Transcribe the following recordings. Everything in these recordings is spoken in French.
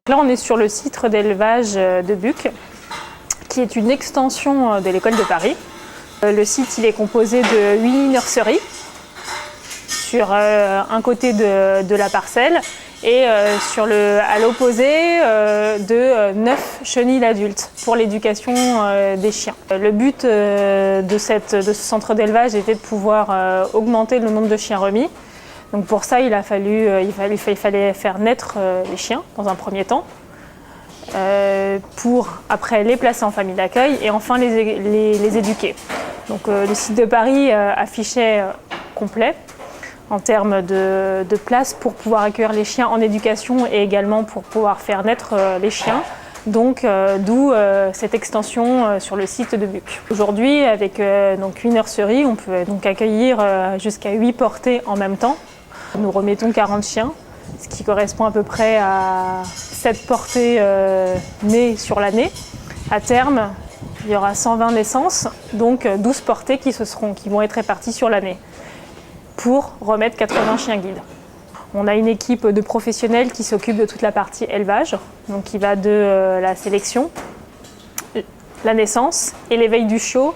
Là, on est sur le site d'élevage de Buc, qui est une extension de l'école de Paris. Le site il est composé de 8 nurseries sur un côté de la parcelle et à l'opposé de 9 chenils adultes pour l'éducation des chiens. Le but de ce centre d'élevage était de pouvoir augmenter le nombre de chiens remis. Donc pour ça, il fallait faire naître les chiens dans un premier temps, pour après les placer en famille d'accueil et enfin les éduquer. Donc le site de Paris affichait complet en termes de place pour pouvoir accueillir les chiens en éducation et également pour pouvoir faire naître les chiens. Donc d'où cette extension sur le site de Buc. Aujourd'hui, avec donc 8 nurseries, on peut donc accueillir jusqu'à 8 portées en même temps. Nous remettons 40 chiens, ce qui correspond à peu près à 7 portées nées sur l'année. À terme, il y aura 120 naissances, donc 12 portées qui vont être réparties sur l'année pour remettre 80 chiens guides. On a une équipe de professionnels qui s'occupe de toute la partie élevage, donc qui va de la sélection, la naissance et l'éveil du chiot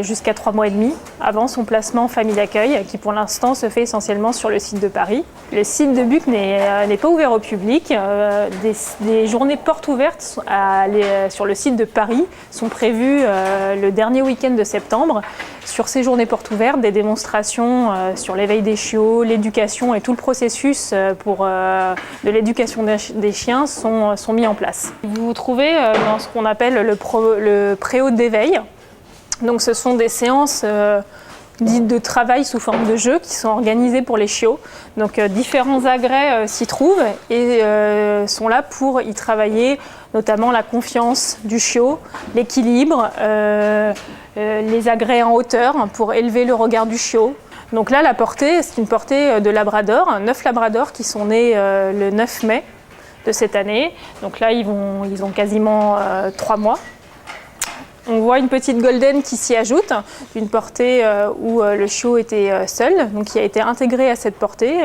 jusqu'à 3 mois et demi avant son placement en famille d'accueil, qui pour l'instant se fait essentiellement sur le site de Paris. Le site de Buc n'est pas ouvert au public. Des journées portes ouvertes sur le site de Paris sont prévues le dernier week-end de septembre. Sur ces journées portes ouvertes, des démonstrations sur l'éveil des chiots, l'éducation et tout le processus de l'éducation des chiens sont mis en place. Vous vous trouvez dans ce qu'on appelle le préau d'éveil. Donc ce sont des séances dites de travail sous forme de jeu qui sont organisées pour les chiots. Donc différents agrès s'y trouvent et sont là pour y travailler notamment la confiance du chiot, l'équilibre, les agrès en hauteur pour élever le regard du chiot. Donc là la portée, c'est une portée de labrador, 9 labradors qui sont nés le 9 mai de cette année. Donc là ils ont quasiment 3 mois. On voit une petite golden qui s'y ajoute, une portée où le chiot était seul, donc qui a été intégrée à cette portée.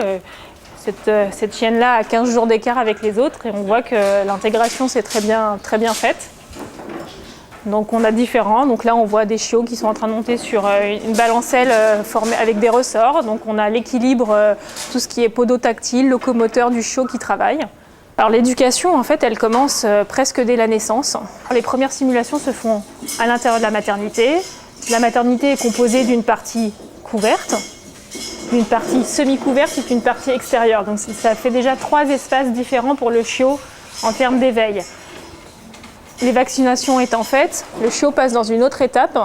Cette chienne-là a 15 jours d'écart avec les autres et on voit que l'intégration s'est très bien faite. Donc on a différents, donc là on voit des chiots qui sont en train de monter sur une balancelle formée avec des ressorts. Donc on a l'équilibre, tout ce qui est podotactile, locomoteur du chiot qui travaille. Alors l'éducation, en fait, elle commence presque dès la naissance. Les premières simulations se font à l'intérieur de la maternité. La maternité est composée d'une partie couverte, d'une partie semi-couverte et d'une partie extérieure. Donc ça fait déjà 3 espaces différents pour le chiot en termes d'éveil. Les vaccinations étant faites, le chiot passe dans une autre étape,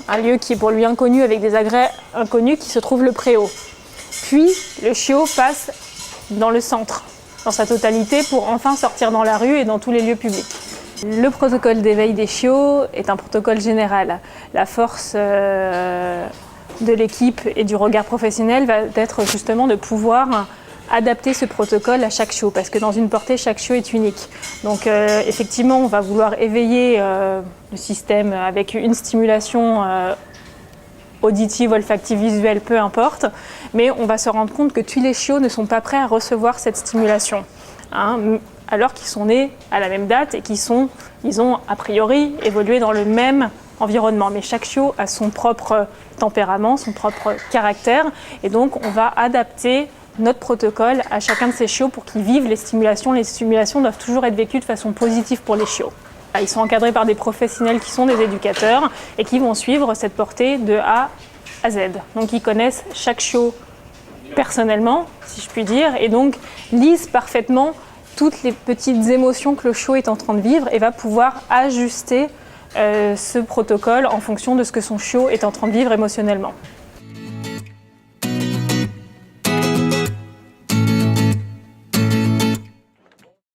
un lieu qui est pour lui inconnu avec des agrès inconnus qui se trouve le préau. Puis le chiot passe dans le centre, dans sa totalité, pour enfin sortir dans la rue et dans tous les lieux publics. Le protocole d'éveil des chiots est un protocole général. La force de l'équipe et du regard professionnel va être justement de pouvoir adapter ce protocole à chaque chiot, parce que dans une portée, chaque chiot est unique. Donc effectivement, on va vouloir éveiller le système avec une stimulation auditive, olfactive, visuelle, peu importe, mais on va se rendre compte que tous les chiots ne sont pas prêts à recevoir cette stimulation, alors qu'ils sont nés à la même date et ils ont a priori évolué dans le même environnement. Mais chaque chiot a son propre tempérament, son propre caractère, et donc on va adapter notre protocole à chacun de ces chiots pour qu'ils vivent les stimulations. Les stimulations doivent toujours être vécues de façon positive pour les chiots. Ils sont encadrés par des professionnels qui sont des éducateurs et qui vont suivre cette portée de A à Z. Donc ils connaissent chaque chiot personnellement, si je puis dire, et donc lisent parfaitement toutes les petites émotions que le chiot est en train de vivre et va pouvoir ajuster ce protocole en fonction de ce que son chiot est en train de vivre émotionnellement.